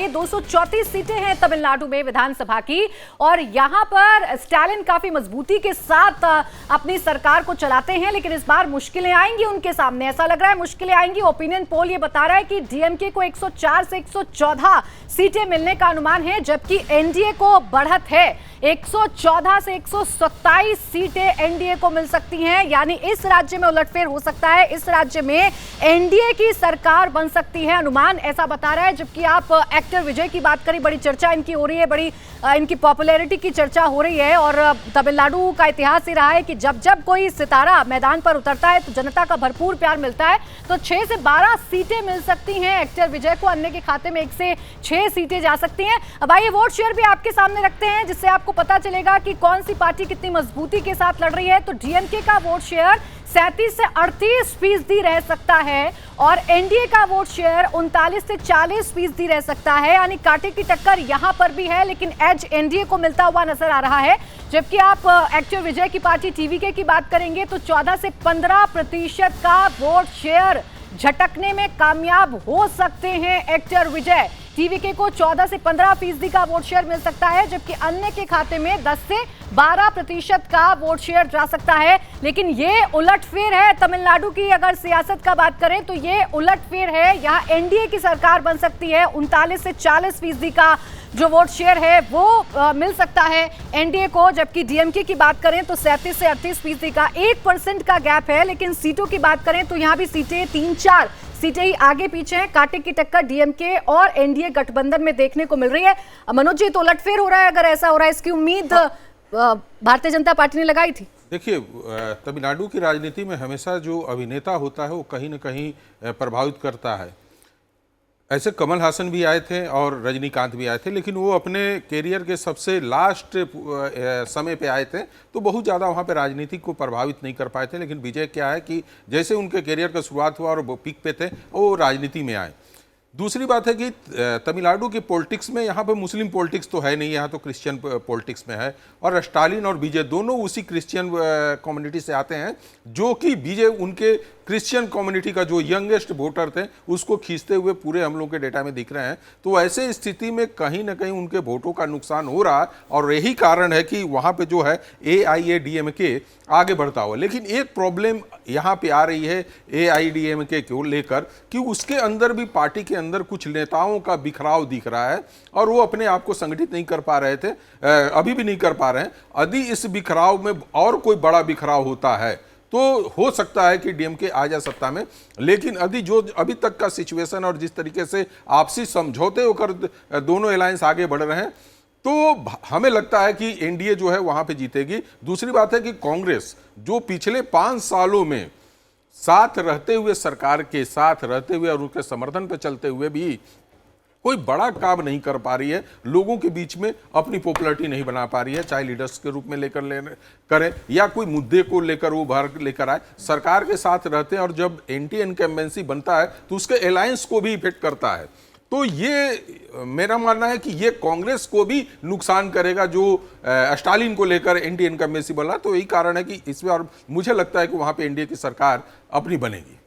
बताइए 234 सीटें हैं तमिलनाडु में विधानसभा की, और यहां पर स्टालिन काफी मजबूती के साथ अपनी सरकार को चलाते हैं, लेकिन इस बार मुश्किलें आएंगी उनके सामने। ऐसा लग रहा है मुश्किलें आएंगी। ओपिनियन पोल ये बता रहा है कि डीएमके को 104 से 114 सीटें मिलने का अनुमान है, जबकि एनडीए को बढ़त है। 114 से 127 सीटें एनडीए को मिल सकती हैं, यानी इस राज्य में उलटफेर हो सकता है। इस राज्य में एनडीए की सरकार बन सकती है, अनुमान ऐसा बता रहा है। जबकि आप एक्टर विजय की बात करें, बड़ी चर्चा इनकी हो रही है, बड़ी इनकी पॉपुलैरिटी की चर्चा हो रही है। और तमिलनाडु का इतिहास ही रहा है कि जब जब कोई सितारा मैदान पर उतरता है तो जनता का भरपूर प्यार मिलता है। तो 6 से 12 सीटें मिल सकती हैं एक्टर विजय को, अन्य के खाते में 1 से 6 सीटें जा सकती हैं। अब आइए वोट शेयर भी आपके सामने रखते हैं, जिससे आपको पता चलेगा कि कौन सी पार्टी कितनी मजबूती के साथ लड़ रही है। तो डीएमके का वोट शेयर 37 से 38% रह सकता है, और एनडीए का वोट शेयर 39 से 40% रह सकता है, यानी कांटे की टक्कर यहां पर भी है, लेकिन एज एनडीए को मिलता हुआ नजर आ रहा है। जबकि आप एक्टर विजय की पार्टी टीवीके की बात करेंगे तो 14 से 15% का वोट शेयर झटकने में कामयाब हो सकते हैं एक्टर विजय। टीवीके को 14 से 15% का वोट शेयर मिल सकता है, जबकि अन्य के खाते में 10 से 12% का वोट शेयर जा सकता है। लेकिन ये उलटफेर है तमिलनाडु की, अगर सियासत का बात करें तो ये उलटफेर है। यहाँ एनडीए की सरकार बन सकती है। 39 से 40% का जो वोट शेयर है वो मिल सकता है एनडीए को, जबकि डीएमके की बात करें तो 37 से 38% का 1% का गैप है। लेकिन सीटों की बात करें तो यहाँ भी सीटें 3-4 सीटें ही आगे पीछे हैं। कांटे की टक्कर डीएमके और एनडीए गठबंधन में देखने को मिल रही है। मनोज जी, तो उलटफेर हो रहा है, अगर ऐसा हो रहा है इसकी उम्मीद भारतीय जनता पार्टी ने लगाई थी? देखिए, तमिलनाडु की राजनीति में हमेशा जो अभिनेता होता है वो कहीं ना कहीं प्रभावित करता है। ऐसे कमल हासन भी आए थे और रजनीकांत भी आए थे, लेकिन वो अपने कैरियर के सबसे लास्ट समय पे आए थे, तो बहुत ज़्यादा वहाँ पे राजनीति को प्रभावित नहीं कर पाए थे। लेकिन विजय क्या है कि जैसे उनके कैरियर का शुरुआत हुआ और वो पीक पे थे, वो राजनीति में आए। दूसरी बात है कि तमिलनाडु की पॉलिटिक्स में यहाँ पे मुस्लिम पॉलिटिक्स तो है नहीं, यहाँ तो क्रिश्चियन पॉलिटिक्स में है। और स्टालिन और विजय दोनों उसी क्रिश्चियन कम्युनिटी से आते हैं, जो कि विजय उनके क्रिश्चियन कम्युनिटी का जो यंगेस्ट वोटर थे उसको खींचते हुए पूरे हम लोगों के डेटा में दिख रहे हैं। तो ऐसे स्थिति में कहीं ना कहीं उनके वोटों का नुकसान हो रहा है, और यही कारण है कि वहाँ पे जो है AIADMK आगे बढ़ता हुआ। लेकिन एक प्रॉब्लम यहाँ पे आ रही है AIADMK को लेकर कि उसके अंदर भी, पार्टी के अंदर कुछ नेताओं का बिखराव दिख रहा है, और वो अपने आप को संगठित नहीं कर पा रहे थे, अभी भी नहीं कर पा रहे हैं। यदि इस बिखराव में और कोई बड़ा बिखराव होता है तो हो सकता है कि डीएमके आ जाए सत्ता में। लेकिन अभी तक का सिचुएशन और जिस तरीके से आपसी समझौते होकर दोनों अलायंस आगे बढ़ रहे हैं, तो हमें लगता है कि एनडीए जो है वहां पे जीतेगी। दूसरी बात है कि कांग्रेस जो पिछले 5 सालों में साथ रहते हुए, सरकार के साथ रहते हुए और उनके समर्थन पर चलते हुए भी कोई बड़ा काम नहीं कर पा रही है, लोगों के बीच में अपनी पॉपुलैरिटी नहीं बना पा रही है, चाहे लीडर्स के रूप में करें या कोई मुद्दे को लेकर वो बाहर लेकर आए। सरकार के साथ रहते हैं, और जब एंटी इनकम्बेंसी बनता है तो उसके अलायंस को भी इफेक्ट करता है। तो ये मेरा मानना है कि ये कांग्रेस को भी नुकसान करेगा, जो स्टालिन को लेकर एंटी इनकम्बेंसी बना। तो यही कारण है कि इस बार मुझे लगता है कि वहां पे एनडीए की सरकार अपनी बनेगी।